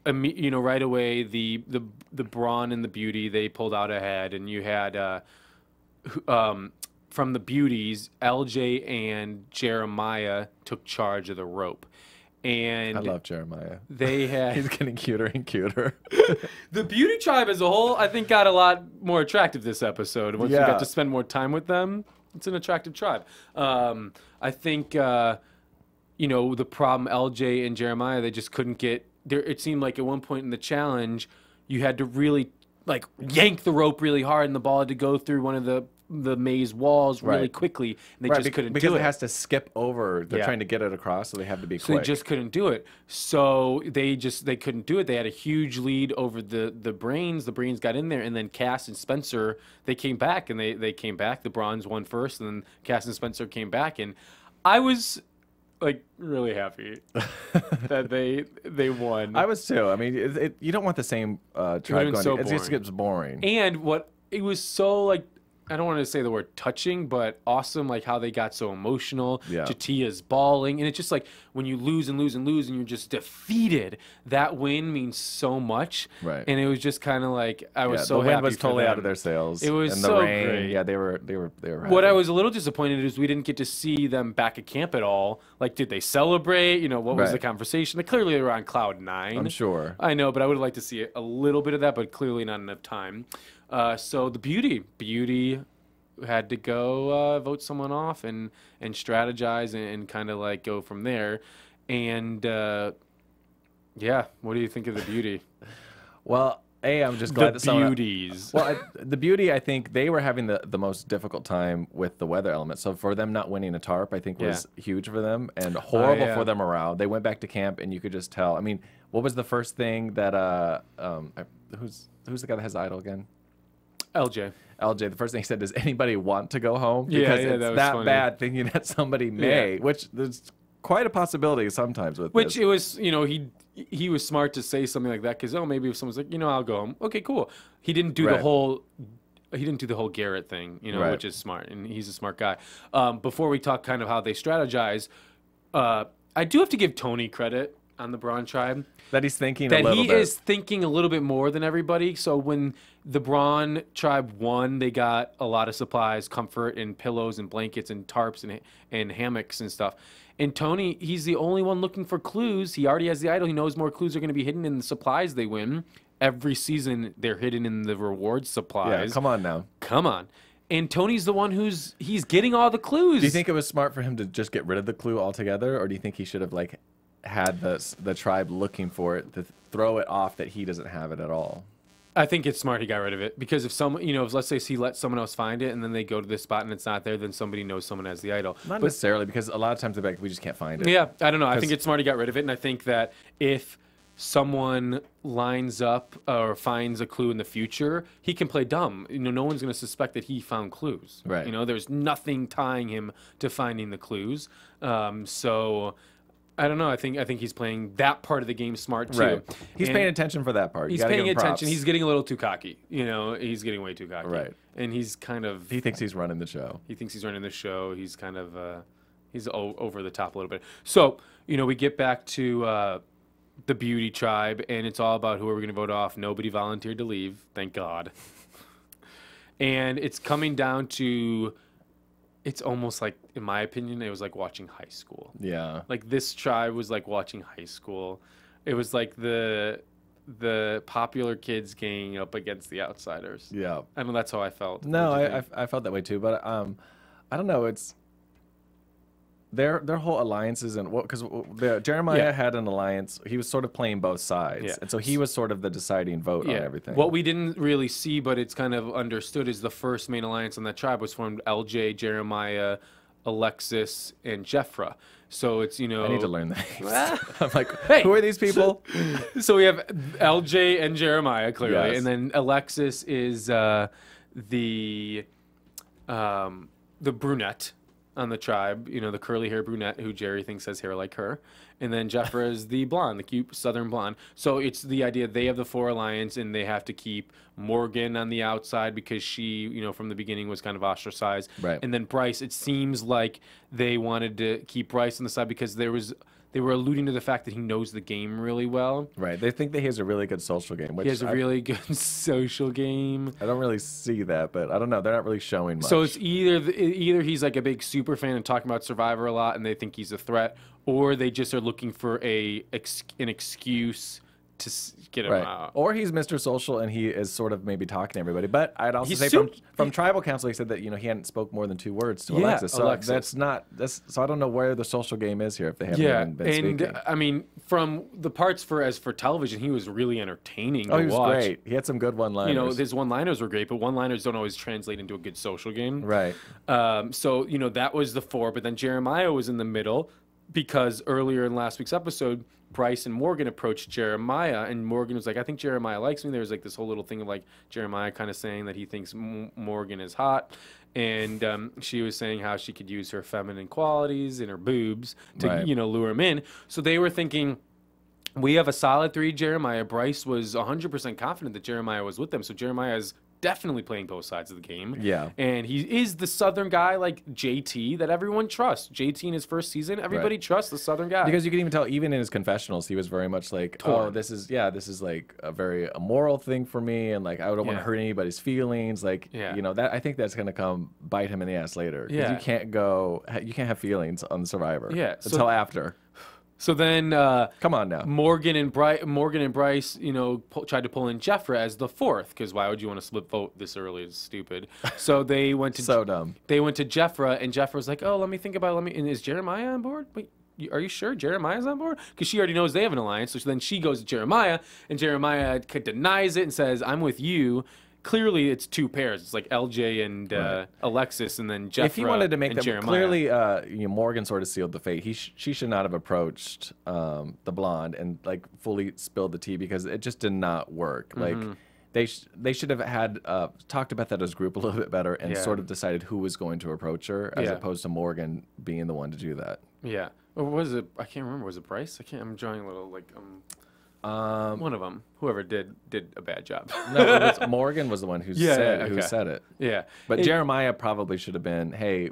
Speaker 4: right away the Brawn and the Beauty, they pulled out ahead, and you had from the Beauties, LJ and Jeremiah took charge of the rope. And
Speaker 3: I love Jeremiah.
Speaker 4: They had
Speaker 3: he's getting cuter and cuter.
Speaker 4: The Beauty tribe as a whole, I think, got a lot more attractive this episode. Once you got to spend more time with them, it's an attractive tribe. I think the problem, LJ and Jeremiah, they just couldn't get there. It seemed like at one point in the challenge, you had to really yank the rope really hard, and the ball had to go through one of the maze walls really quickly, and they just couldn't do it.
Speaker 3: Because it has to skip over. They're trying to get it across, so they have to be quick.
Speaker 4: So they just couldn't do it. So they couldn't do it. They had a huge lead over the Brains. The Brains got in there, and then Cass and Spencer, they came back, and they came back. The Bronze won first, and then Cass and Spencer came back, and I was really happy that they won.
Speaker 3: I was too. I mean, you don't want the same tribe going.
Speaker 4: So
Speaker 3: it just gets boring.
Speaker 4: And it was so I don't want to say the word touching, but awesome, how they got so emotional.
Speaker 3: Yeah.
Speaker 4: Jatia's bawling, and it's just when you lose and lose and lose, and you're just defeated. That win means so much.
Speaker 3: Right.
Speaker 4: And it was just kind of I was so
Speaker 3: happy. The wind was
Speaker 4: for
Speaker 3: totally
Speaker 4: them.
Speaker 3: out of their sails.
Speaker 4: It was
Speaker 3: and
Speaker 4: so
Speaker 3: the rain.
Speaker 4: great.
Speaker 3: Yeah, they were.
Speaker 4: What
Speaker 3: happy.
Speaker 4: I was a little disappointed is we didn't get to see them back at camp at all. Did they celebrate? What was the conversation? Clearly they were on cloud 9.
Speaker 3: I'm sure.
Speaker 4: I know, but I would have liked to see a little bit of that, but clearly not enough time. So the Beauty had to go vote someone off and strategize and kind of go from there. And what do you think of the Beauty?
Speaker 3: Well, I'm just glad that someone...
Speaker 4: Beauties.
Speaker 3: Well, the Beauty, I think they were having the most difficult time with the weather element. So for them not winning a tarp, I think was huge for them and horrible for their morale. They went back to camp, and you could just tell. I mean, what was the first thing that who's the guy that has the idol again?
Speaker 4: LJ.
Speaker 3: The first thing he said, does anybody want to go home?
Speaker 4: Yeah,
Speaker 3: because it's
Speaker 4: that was
Speaker 3: bad thinking that somebody may, which there's quite a possibility sometimes with
Speaker 4: which
Speaker 3: this.
Speaker 4: It was, he was smart to say something like that because maybe if someone's like, I'll go home. Okay, cool. He didn't do the whole Garrett thing, which is smart, and he's a smart guy. Before we talk kind of how they strategize, I do have to give Tony credit. on the Brawn tribe.
Speaker 3: That he's thinking
Speaker 4: That
Speaker 3: a little
Speaker 4: he
Speaker 3: bit.
Speaker 4: is thinking a little bit more than everybody. So when the Brawn tribe won, they got a lot of supplies, comfort, and pillows, and blankets, and tarps, and hammocks, and stuff. And Tony, he's the only one looking for clues. He already has the idol. He knows more clues are going to be hidden in the supplies they win. Every season, they're hidden in the reward supplies.
Speaker 3: Yeah, come on now.
Speaker 4: Come on. And Tony's the one he's getting all the clues.
Speaker 3: Do you think it was smart for him to just get rid of the clue altogether, or do you think he should have like had the tribe looking for it to throw it off that he doesn't have it at all?
Speaker 4: I think it's smart he got rid of it, because if someone, if, let's say he lets someone else find it and then they go to this spot and it's not there, then somebody knows someone has the idol.
Speaker 3: Not necessarily, because a lot of times they're like, we just can't find it.
Speaker 4: Yeah, I don't know. I think it's smart he got rid of it, and I think that if someone lines up or finds a clue in the future, he can play dumb. No one's going to suspect that he found clues.
Speaker 3: Right.
Speaker 4: There's nothing tying him to finding the clues. So I don't know. I think he's playing that part of the game smart too.
Speaker 3: Right. He's paying attention for that part.
Speaker 4: He's paying attention. He's getting a little too cocky. He's getting way too cocky.
Speaker 3: Right.
Speaker 4: And he's kind of.
Speaker 3: He thinks he's running the show.
Speaker 4: He thinks he's running the show. He's kind of. He's over the top a little bit. So we get back to the Beauty Tribe, and it's all about who are we going to vote off. Nobody volunteered to leave. Thank God. And it's coming down to. It's almost like, in my opinion, it was like watching high school.
Speaker 3: Yeah.
Speaker 4: Like this tribe was like watching high school. It was like the popular kids ganging up against the outsiders.
Speaker 3: Yeah.
Speaker 4: I know that's how I felt.
Speaker 3: No, I felt that way too, but I don't know. It's their whole alliances, and because Jeremiah had an alliance. He was sort of playing both sides, and so he was sort of the deciding vote on everything.
Speaker 4: What we didn't really see, but it's kind of understood, is the first main alliance on that tribe was formed LJ, Jeremiah, Alexis, and Jeffra. So it's I
Speaker 3: need to learn that. I'm like, who are these people?
Speaker 4: So we have LJ and Jeremiah clearly,
Speaker 3: Yes.
Speaker 4: and then Alexis is the brunette on the tribe, the curly hair brunette who Jerry thinks has hair like her. And then Jeffra is the blonde, the cute southern blonde. So it's the idea they have the 4 alliance, and they have to keep Morgan on the outside because she, from the beginning was kind of ostracized.
Speaker 3: Right.
Speaker 4: And then Bryce, it seems like they wanted to keep Bryce on the side because they were alluding to the fact that he knows the game really well.
Speaker 3: Right. They think that he has a really good social game. Which
Speaker 4: He has a really good social game.
Speaker 3: I don't really see that, but I don't know. They're not really showing much.
Speaker 4: So it's either he's like a big super fan and talking about Survivor a lot, and they think he's a threat, or they just are looking for an excuse to get him out.
Speaker 3: Or he's Mr. Social and he is sort of maybe talking to everybody. But I'd also say from tribal council, he said that he hadn't spoke more than 2 words to Alexis. So
Speaker 4: Alexis.
Speaker 3: So I don't know where the social game is here if they haven't even been speaking.
Speaker 4: I mean, from the parts for television, he was really entertaining.
Speaker 3: Oh,
Speaker 4: to
Speaker 3: he was
Speaker 4: watch.
Speaker 3: great. He had some good one-liners.
Speaker 4: His one-liners were great, but one-liners don't always translate into a good social game.
Speaker 3: Right.
Speaker 4: So that was the 4, but then Jeremiah was in the middle because earlier in last week's episode, Bryce and Morgan approached Jeremiah, and Morgan was like, I think Jeremiah likes me. There was like this whole little thing of like Jeremiah kind of saying that he thinks Morgan is hot. And she was saying how she could use her feminine qualities and her boobs to, lure him in. So they were thinking, we have a solid 3 Jeremiah. Bryce was 100% confident that Jeremiah was with them. So Jeremiah is definitely playing both sides of the game.
Speaker 3: Yeah.
Speaker 4: And he is the Southern guy like JT that everyone trusts. JT in his first season, everybody trusts the Southern guy.
Speaker 3: Because you can even tell, even in his confessionals, he was very much like,
Speaker 4: torn.
Speaker 3: oh, this is like a very immoral thing for me, and like I don't want to hurt anybody's feelings. Like, that I think that's gonna come bite him in the ass later.
Speaker 4: Yeah.
Speaker 3: You can't have feelings on the Survivor.
Speaker 4: Yeah.
Speaker 3: Until after.
Speaker 4: So then,
Speaker 3: come on now.
Speaker 4: Morgan and Bryce, tried to pull in Jeffra as the 4th because why would you want to split vote this early? It's stupid. So they went to
Speaker 3: so dumb.
Speaker 4: They went to Jeffra, and Jeffra was like, "Oh, let me think about it. And is Jeremiah on board? Wait, are you sure Jeremiah's on board? Because she already knows they have an alliance. So then she goes to Jeremiah, and Jeremiah denies it and says, "I'm with you." Clearly, it's 2 pairs. It's like LJ and Alexis, and then Jeffra.
Speaker 3: If he wanted to make them
Speaker 4: Jeremiah.
Speaker 3: clearly, Morgan sort of sealed the fate. She should not have approached the blonde and like fully spilled the tea because it just did not work. Like they should have had talked about that as a group a little bit better and sort of decided who was going to approach her as opposed to Morgan being the one to do that.
Speaker 4: Yeah. Or was it? I can't remember. Was it Bryce? I'm drawing a little like one of them, whoever did a bad job.
Speaker 3: No, Morgan was the one who said it.
Speaker 4: Yeah.
Speaker 3: But Jeremiah probably should have been, hey,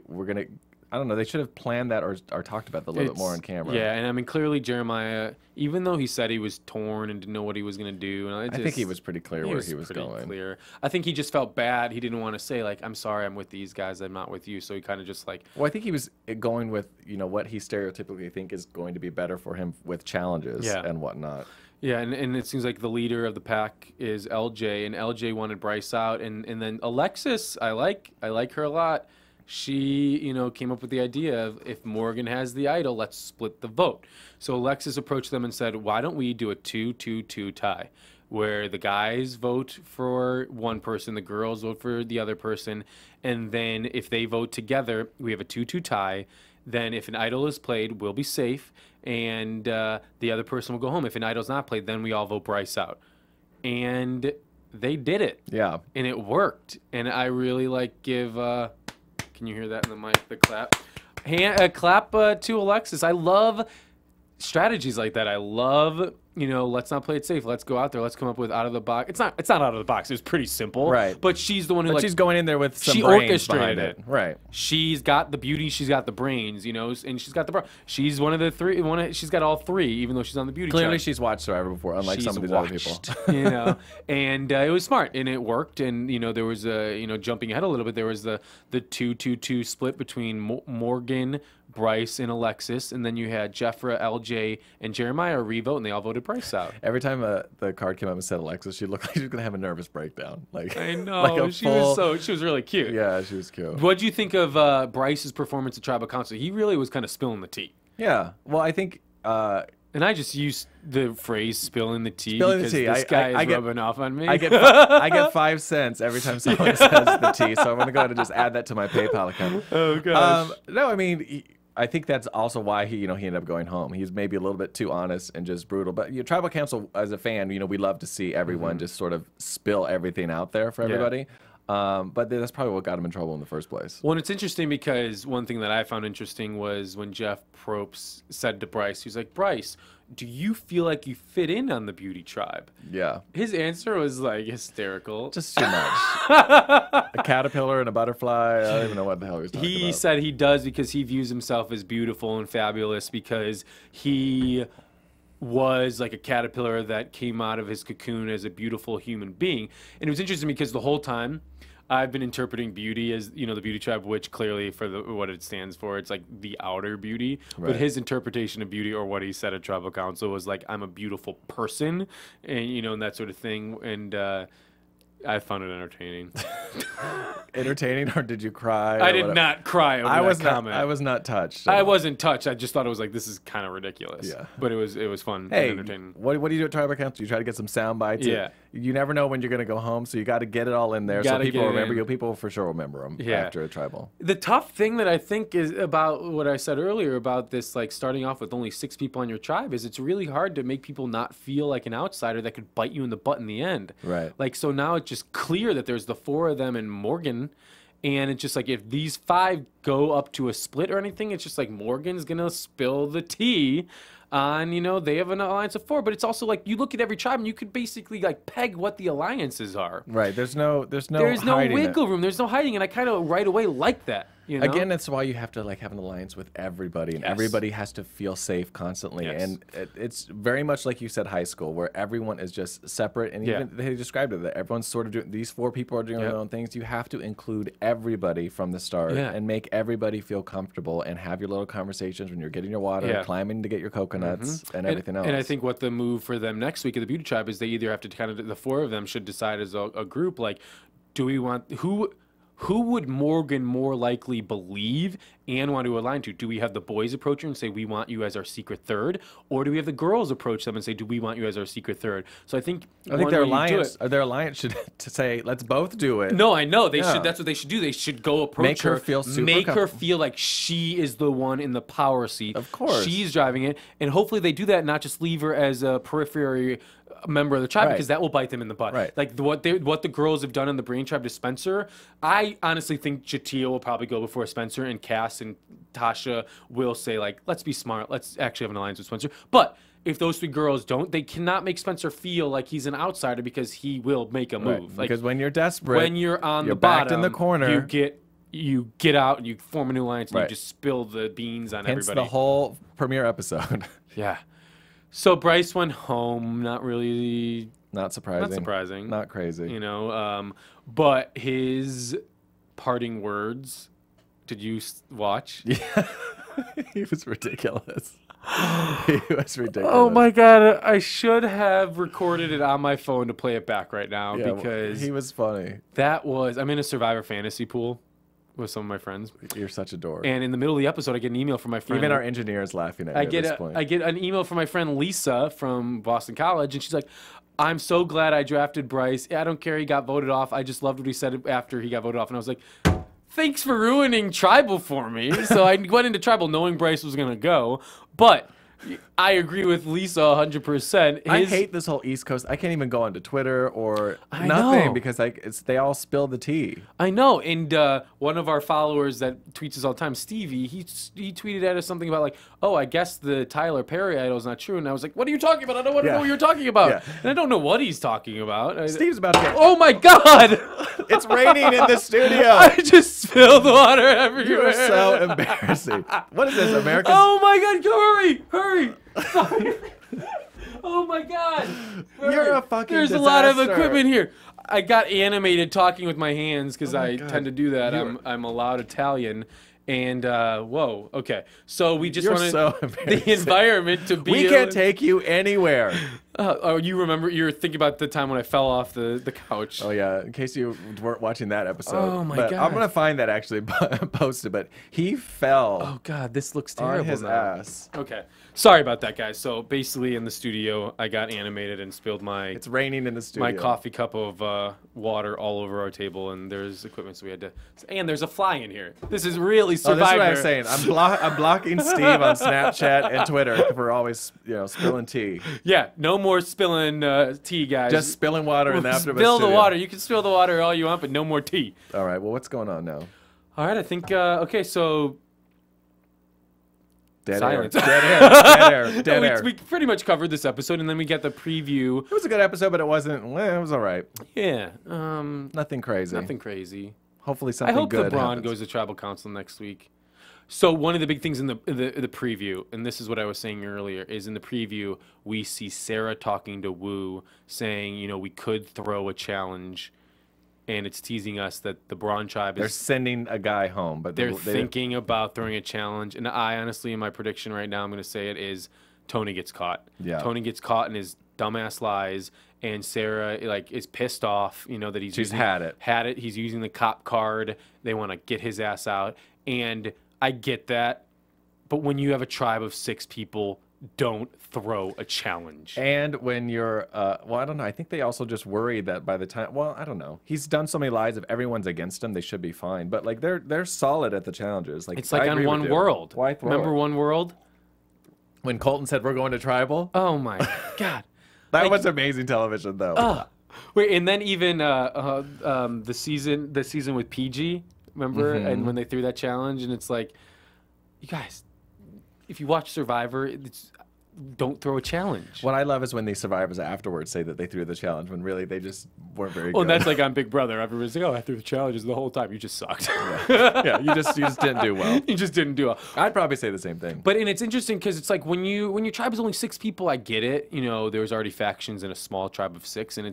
Speaker 3: I don't know. They should have planned that or talked about that a little bit more on camera.
Speaker 4: Yeah, and I mean, clearly Jeremiah, even though he said he was torn and didn't know what he was going to do, and
Speaker 3: I think he was pretty clear where he was going.
Speaker 4: Clear. I think he just felt bad. He didn't want to say, like, I'm sorry, I'm with these guys, I'm not with you. So he kind of just like...
Speaker 3: Well, I think he was going with, what he stereotypically think is going to be better for him with challenges and whatnot.
Speaker 4: Yeah, and it seems like the leader of the pack is LJ, and LJ wanted Bryce out, and then Alexis, I like her a lot. She, came up with the idea of if Morgan has the idol, let's split the vote. So Alexis approached them and said, why don't we do a 2-2-2 tie, where the guys vote for one person, the girls vote for the other person, and then if they vote together, we have a 2-2 tie. Then if an idol is played, we'll be safe, and the other person will go home. If an idol's not played, then we all vote Bryce out. And they did it.
Speaker 3: Yeah.
Speaker 4: And it worked. And I really give... can you hear that in the mic? The clap. Clap to Alexis. I love strategies like that. I love, let's not play it safe. Let's go out there. Let's come up with out of the box. It's not out of the box. It was pretty simple.
Speaker 3: Right.
Speaker 4: But she's the one who
Speaker 3: she's going in there with some
Speaker 4: she
Speaker 3: brains
Speaker 4: orchestrated
Speaker 3: behind it. Right.
Speaker 4: She's got the beauty. She's got the brains. And she's got the brawn. She's one of the three. She's got all three, even though she's on the beauty.
Speaker 3: Clearly,
Speaker 4: chart.
Speaker 3: she's watched Survivor before, unlike some of these other people.
Speaker 4: And it was smart, and it worked. And there was jumping ahead a little bit. There was the 2-2-2 split between Morgan, Bryce, and Alexis, and then you had Jeffra, LJ, and Jeremiah revote, and they all voted Bryce out.
Speaker 3: Every time the card came up and said Alexis, she looked like she was gonna have a nervous breakdown.
Speaker 4: I know, she was really cute.
Speaker 3: Yeah, she was cute.
Speaker 4: What'd you think of Bryce's performance at Tribal Council? He really was kind of spilling the tea.
Speaker 3: Yeah, well, I think.
Speaker 4: And I just used the phrase "spilling the tea"
Speaker 3: spilling
Speaker 4: because
Speaker 3: the tea.
Speaker 4: this guy is rubbing off on me.
Speaker 3: I get 5 cents every time someone says the tea, so I'm gonna go ahead and just add that to my PayPal account.
Speaker 4: Oh gosh.
Speaker 3: No, I mean, I think that's also why he ended up going home. He's maybe a little bit too honest and just brutal. But Tribal Council, as a fan, we love to see everyone just sort of spill everything out there for everybody. But that's probably what got him in trouble in the first place.
Speaker 4: Well, and it's interesting because one thing that I found interesting was when Jeff Probst said to Bryce, he was like, Bryce, do you feel like you fit in on the beauty tribe?
Speaker 3: Yeah.
Speaker 4: His answer was hysterical.
Speaker 3: Just too much. A caterpillar and a butterfly. I don't even know what the hell he was talking about.
Speaker 4: He said he does because he views himself as beautiful and fabulous because he was like a caterpillar that came out of his cocoon as a beautiful human being. And it was interesting because the whole time I've been interpreting beauty as, the beauty tribe, which clearly for what it stands for, it's like the outer beauty. Right. But his interpretation of beauty, or what he said at Tribal Council, was like, I'm a beautiful person, and, and that sort of thing. And I found it entertaining.
Speaker 3: Entertaining, or did you cry?
Speaker 4: I did not cry over that comment.
Speaker 3: I was not touched.
Speaker 4: I wasn't touched. I just thought it was like, this is kind of ridiculous.
Speaker 3: Yeah.
Speaker 4: But it was fun
Speaker 3: and
Speaker 4: entertaining.
Speaker 3: What do you do at Tribal Council? You try to get some sound bites.
Speaker 4: Yeah.
Speaker 3: You never know when you're going to go home, so you got to get it all in there so people remember you. People for sure remember them after a tribal.
Speaker 4: The tough thing that I think is about what I said earlier about this, like starting off with only 6 people on your tribe, is it's really hard to make people not feel like an outsider that could bite you in the butt in the end.
Speaker 3: Right.
Speaker 4: Like, so now it's just clear that there's the 4 of them and Morgan. And it's just like, if these 5 go up to a split or anything, it's just like Morgan's going to spill the tea on, they have an alliance of 4. But it's also like, you look at every tribe and you could basically like peg what the alliances are.
Speaker 3: Right. There's no
Speaker 4: wiggle room. There's no hiding. And I kind of right away like that.
Speaker 3: Again, that's why you have to have an alliance with everybody, and everybody has to feel safe constantly. Yes. And it's very much like you said, high school, where everyone is just separate. And even they described it that everyone's sort of doing. These 4 people are doing their own things. You have to include everybody from the start and make everybody feel comfortable and have your little conversations when you're getting your water, climbing to get your coconuts, and everything else.
Speaker 4: And I think what the move for them next week at the beauty tribe is they either have to the 4 of them should decide as a group, like, do we want who would Morgan more likely believe and want to align to? Do we have the boys approach her and say, we want you as our secret third? Or do we have the girls approach them and say, do we want you as our secret third? So I think their
Speaker 3: alliance should to say, let's both do it.
Speaker 4: No, I know. They should. That's what they should do. They should go approach her, make her feel like she is the one in the power seat.
Speaker 3: Of course.
Speaker 4: She's driving it. And hopefully they do that and not just leave her as a periphery member of the tribe, because that will bite them in the butt.
Speaker 3: Right.
Speaker 4: Like what the girls have done in the Brain tribe to Spencer, I honestly think Jatia will probably go before Spencer, and Cass and Tasha will say, like, let's be smart, let's actually have an alliance with Spencer. But if those 3 girls don't, they cannot make Spencer feel like he's an outsider, because he will make a move.
Speaker 3: Right. Like, because when you're desperate,
Speaker 4: when you're on the
Speaker 3: backed
Speaker 4: bottom,
Speaker 3: in the corner,
Speaker 4: you get out and you form a new alliance and
Speaker 3: Right.
Speaker 4: you just spill the beans on
Speaker 3: Hence
Speaker 4: everybody.
Speaker 3: the whole premiere episode.
Speaker 4: Yeah. So Bryce went home. Not really.
Speaker 3: Not surprising.
Speaker 4: Not surprising.
Speaker 3: Not crazy.
Speaker 4: You know, but his parting words. Did you watch?
Speaker 3: Yeah. He was ridiculous. He was ridiculous.
Speaker 4: Oh my god! I should have recorded it on my phone to play it back right now because
Speaker 3: he was funny.
Speaker 4: that was. I'm in a Survivor fantasy pool with some of my friends.
Speaker 3: You're such a dork.
Speaker 4: And in the middle of the episode, I get an email from my friend.
Speaker 3: Even our engineer is laughing at you at this point.
Speaker 4: I get an email from my friend Lisa from Boston College, and she's like, "I'm so glad I drafted Bryce. I don't care he got voted off. I just loved what he said after he got voted off." And I was like, "Thanks for ruining Tribal for me." So I went into Tribal knowing Bryce was gonna go, but I agree with Lisa 100%.
Speaker 3: I hate this whole East Coast. I can't even go onto Twitter or
Speaker 4: I
Speaker 3: nothing
Speaker 4: know.
Speaker 3: because they all spill the tea.
Speaker 4: I know, and one of our followers that tweets us all the time, Stevie, he tweeted at us something about like, "Oh, I guess the Tyler Perry idol is not true." And I was like, "What are you talking about? I don't want to know what you're talking about."
Speaker 3: Yeah.
Speaker 4: And I don't know what he's talking about.
Speaker 3: Steve's about to get...
Speaker 4: Oh my god!
Speaker 3: It's raining in the studio.
Speaker 4: I just spilled water everywhere.
Speaker 3: You are so embarrassing. What is this, America's...
Speaker 4: Oh my god, hurry! Sorry. Oh my god.
Speaker 3: You're a fucking
Speaker 4: There's a lot of
Speaker 3: disaster.
Speaker 4: equipment here. I got animated talking with my hands because
Speaker 3: Oh my
Speaker 4: I
Speaker 3: God.
Speaker 4: tend to do that. I'm a loud Italian. And whoa, okay. So we just
Speaker 3: You're
Speaker 4: wanted
Speaker 3: so
Speaker 4: the
Speaker 3: embarrassing.
Speaker 4: environment to be.
Speaker 3: We can't take you anywhere.
Speaker 4: Oh, you remember? You're thinking about the time when I fell off the couch.
Speaker 3: Oh yeah, in case you weren't watching that episode.
Speaker 4: Oh, my
Speaker 3: but
Speaker 4: God.
Speaker 3: I'm gonna find that actually posted. But he fell
Speaker 4: Oh god, this looks terrible.
Speaker 3: on his
Speaker 4: now.
Speaker 3: ass.
Speaker 4: Okay. Sorry about that, guys. So basically, in the studio, I got animated and spilled
Speaker 3: It's raining in the studio.
Speaker 4: my coffee cup of water all over our table, and there's equipment, so we had to. And there's a fly in here. This is really
Speaker 3: Oh,
Speaker 4: Survivor.
Speaker 3: that's what I'm saying. I'm blocking Steve on Snapchat and Twitter for always spilling tea.
Speaker 4: Yeah, no more spilling tea, guys.
Speaker 3: Just spilling water in the AFTERBUZZ
Speaker 4: spill the
Speaker 3: studio.
Speaker 4: water. You can spill the water all you want, but no more tea.
Speaker 3: All right. Well, what's going on now?
Speaker 4: All right, I think. Okay, so
Speaker 3: Dead
Speaker 4: silence.
Speaker 3: air. Dead air. Dead air. Dead
Speaker 4: we,
Speaker 3: air.
Speaker 4: we pretty much covered this episode, and then we get the preview.
Speaker 3: It was a good episode, but it wasn't. Well, it was all right.
Speaker 4: Yeah.
Speaker 3: Nothing crazy.
Speaker 4: Nothing crazy.
Speaker 3: Hopefully
Speaker 4: I
Speaker 3: something
Speaker 4: hope
Speaker 3: good
Speaker 4: the Brawn
Speaker 3: happens.
Speaker 4: goes to Tribal Council next week. So one of the big things in the preview, and this is what I was saying earlier, is in the preview we see Sarah talking to Wu, saying, you know, we could throw a challenge, and it's teasing us that the Brawn tribe
Speaker 3: They're
Speaker 4: is
Speaker 3: sending a guy home, but
Speaker 4: they're
Speaker 3: they
Speaker 4: thinking about throwing a challenge. And I honestly, in my prediction right now, I'm going to say it is Tony gets caught.
Speaker 3: Yeah.
Speaker 4: Tony gets caught in his dumbass lies, and Sarah is pissed off, you know, that
Speaker 3: She's had it.
Speaker 4: Had it. He's using the cop card. They want to get his ass out, and I get that. But when you have a tribe of 6 people, don't throw a challenge.
Speaker 3: And when you're, well, I don't know. I think they also just worry that by the time, well, I don't know. He's done so many lies. If everyone's against him, they should be fine. But like they're solid at the challenges. Like
Speaker 4: It's like
Speaker 3: I
Speaker 4: on
Speaker 3: agree with
Speaker 4: One
Speaker 3: you.
Speaker 4: World.
Speaker 3: Why throw
Speaker 4: Remember
Speaker 3: it?
Speaker 4: One World?
Speaker 3: When Colton said we're going to tribal?
Speaker 4: Oh my god.
Speaker 3: That was amazing television, though.
Speaker 4: Wait, and then even the season with PG, remember?
Speaker 3: Mm-hmm.
Speaker 4: And when they threw that challenge, and it's like, you guys, if you watch Survivor, don't throw a challenge.
Speaker 3: What I love is when the survivors afterwards say that they threw the challenge when really they just weren't very
Speaker 4: Well,
Speaker 3: good.
Speaker 4: and that's like on Big Brother. Everybody's like, "Oh, I threw the challenges the whole time. You just sucked.
Speaker 3: yeah, you just didn't do well.
Speaker 4: You just didn't do well."
Speaker 3: I'd probably say the same thing.
Speaker 4: But and it's interesting because it's like when your tribe is only 6 people, I get it. You know, there's already factions in a small tribe of 6, and I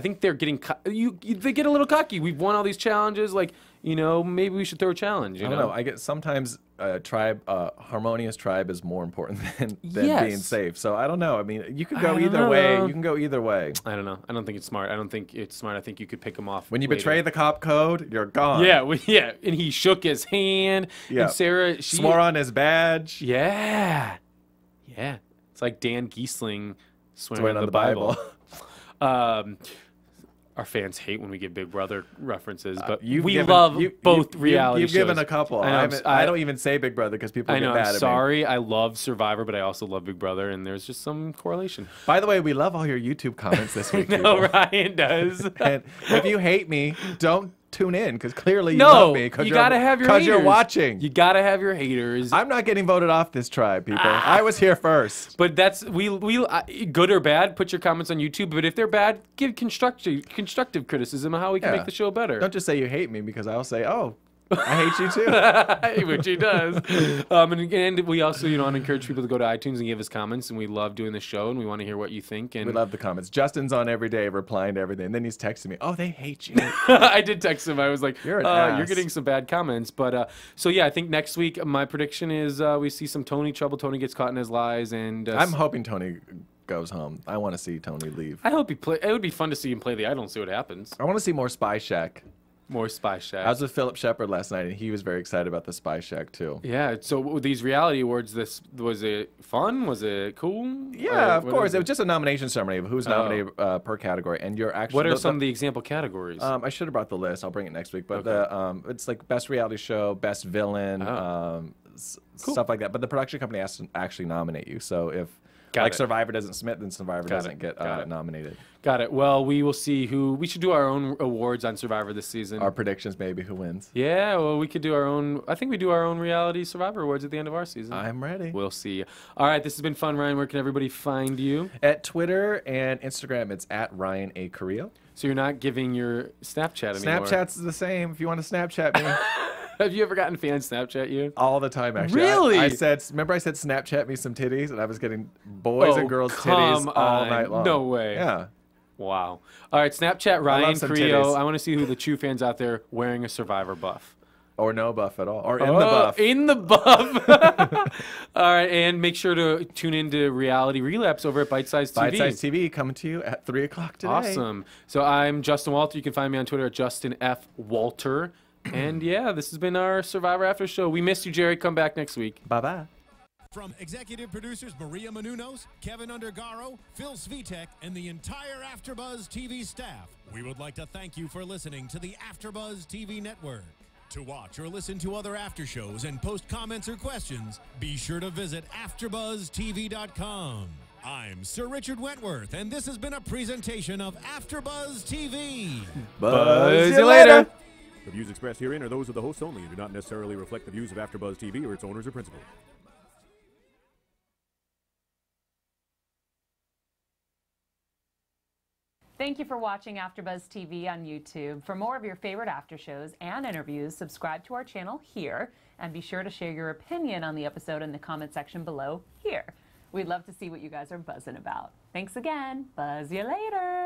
Speaker 4: think they're getting they get a little cocky. We've won all these challenges, like, you know, maybe we should throw a challenge. You
Speaker 3: I don't know. I get sometimes harmonious tribe is more important than
Speaker 4: Yes.
Speaker 3: being safe. So I don't know. I mean, you could
Speaker 4: I
Speaker 3: go
Speaker 4: don't
Speaker 3: either way.
Speaker 4: know.
Speaker 3: You can go either way.
Speaker 4: I don't know. I don't think it's smart. I don't think it's smart. I think you could pick them off.
Speaker 3: When you
Speaker 4: later.
Speaker 3: betray the cop code, you're gone.
Speaker 4: Yeah, yeah. And he shook his hand.
Speaker 3: Yeah.
Speaker 4: And Sarah, she
Speaker 3: Swore on his badge.
Speaker 4: Yeah. Yeah. It's like Dan Giesling swearing
Speaker 3: Swearing
Speaker 4: on
Speaker 3: on
Speaker 4: the
Speaker 3: the
Speaker 4: Bible. Our fans hate when we give Big Brother references, but
Speaker 3: You've
Speaker 4: we
Speaker 3: given-
Speaker 4: love
Speaker 3: you-
Speaker 4: both
Speaker 3: you-
Speaker 4: reality
Speaker 3: You've
Speaker 4: shows.
Speaker 3: given a couple.
Speaker 4: I know,
Speaker 3: I don't even say Big Brother because people
Speaker 4: I
Speaker 3: get
Speaker 4: know.
Speaker 3: mad
Speaker 4: I'm
Speaker 3: at
Speaker 4: sorry. I love Survivor, but I also love Big Brother, and there's just some correlation.
Speaker 3: me. By the way, we love all your YouTube comments this week.
Speaker 4: No,
Speaker 3: people.
Speaker 4: Ryan does.
Speaker 3: And if you hate me, don't tune in because clearly you
Speaker 4: No,
Speaker 3: love me.
Speaker 4: you gotta have your haters.
Speaker 3: Because you're watching.
Speaker 4: You gotta have your haters.
Speaker 3: I'm not getting voted off this tribe, people. I was here first.
Speaker 4: But that's good or bad. Put your comments on YouTube. But if they're bad, give constructive criticism of how we can
Speaker 3: Yeah.
Speaker 4: make the show better.
Speaker 3: Don't just say you hate me because I'll say, oh, I hate you too.
Speaker 4: Which he does. And we also, want to encourage people to go to iTunes and give us comments. And we love doing the show, and we want to hear what you think. And
Speaker 3: we love the comments. Justin's on every day replying to everything. And then he's texting me, oh, they hate you.
Speaker 4: I did text him. I was like,
Speaker 3: you're an ass.
Speaker 4: You're getting some bad comments. But so, yeah, I think next week my prediction is we see some Tony trouble. Tony gets caught in his lies. And
Speaker 3: I'm hoping Tony goes home. I want to see Tony leave.
Speaker 4: I hope he play. It would be fun to see him play the idol and see what happens.
Speaker 3: I want to see more Spy Shack.
Speaker 4: More Spy Shack.
Speaker 3: I was with Philip Shepard last night, and he was very excited about the Spy Shack too.
Speaker 4: Yeah. So with these reality awards, was it fun? Was it cool?
Speaker 3: Yeah, of course. It was just a nomination ceremony of who's nominated per category, and you're actually.
Speaker 4: What are some of the example categories?
Speaker 3: I should have brought the list. I'll bring it next week. But it's like best reality show, best villain, stuff like that. But the production company has to actually nominate you. So if Survivor doesn't submit, then Survivor doesn't get nominated.
Speaker 4: Got it. Well, we will see who. We should do our own awards on Survivor this season.
Speaker 3: Our predictions, maybe who wins.
Speaker 4: Yeah. Well, we could do our own. I think we do our own reality Survivor awards at the end of our season.
Speaker 3: I'm ready.
Speaker 4: We'll see. All right. This has been fun, Ryan. Where can everybody find you?
Speaker 3: At Twitter and Instagram, it's at Ryan A. Carrillo.
Speaker 4: So you're not giving your Snapchat anymore.
Speaker 3: Snapchat's the same. If you want to Snapchat me.
Speaker 4: Have you ever gotten fans Snapchat you?
Speaker 3: All the time, actually.
Speaker 4: Really?
Speaker 3: Remember I said Snapchat me some titties, and I was getting boys and girls titties all night long.
Speaker 4: No way.
Speaker 3: Yeah.
Speaker 4: Wow. All right, Snapchat Ryan Carrillo. I want to see who the true fans out there wearing a Survivor buff.
Speaker 3: Or no buff at all. Or in the buff.
Speaker 4: In the buff. All right, and make sure to tune into Reality Relapse over at Bite Size TV.
Speaker 3: Bite Size TV coming to you at 3 o'clock today.
Speaker 4: Awesome. So I'm Justin Walter. You can find me on Twitter at Justin F. Walter. And yeah, this has been our Survivor After Show. We missed you, Jerry. Come back next week.
Speaker 3: Bye-bye.
Speaker 1: From executive producers Maria Menounos, Kevin Undergaro, Phil Svitek, and the entire AfterBuzz TV staff, we would like to thank you for listening to the AfterBuzz TV network. To watch or listen to other after shows and post comments or questions, be sure to visit AfterBuzzTV.com. I'm Sir Richard Wentworth, and this has been a presentation of AfterBuzz TV.
Speaker 4: Buzz you later.
Speaker 5: The views expressed herein are those of the hosts only and do not necessarily reflect the views of AfterBuzz TV or its owners or principals.
Speaker 6: Thank you for watching AfterBuzz TV on YouTube. For more of your favorite after shows and interviews, subscribe to our channel here, and be sure to share your opinion on the episode in the comment section below here. We'd love to see what you guys are buzzing about. Thanks again. Buzz you later.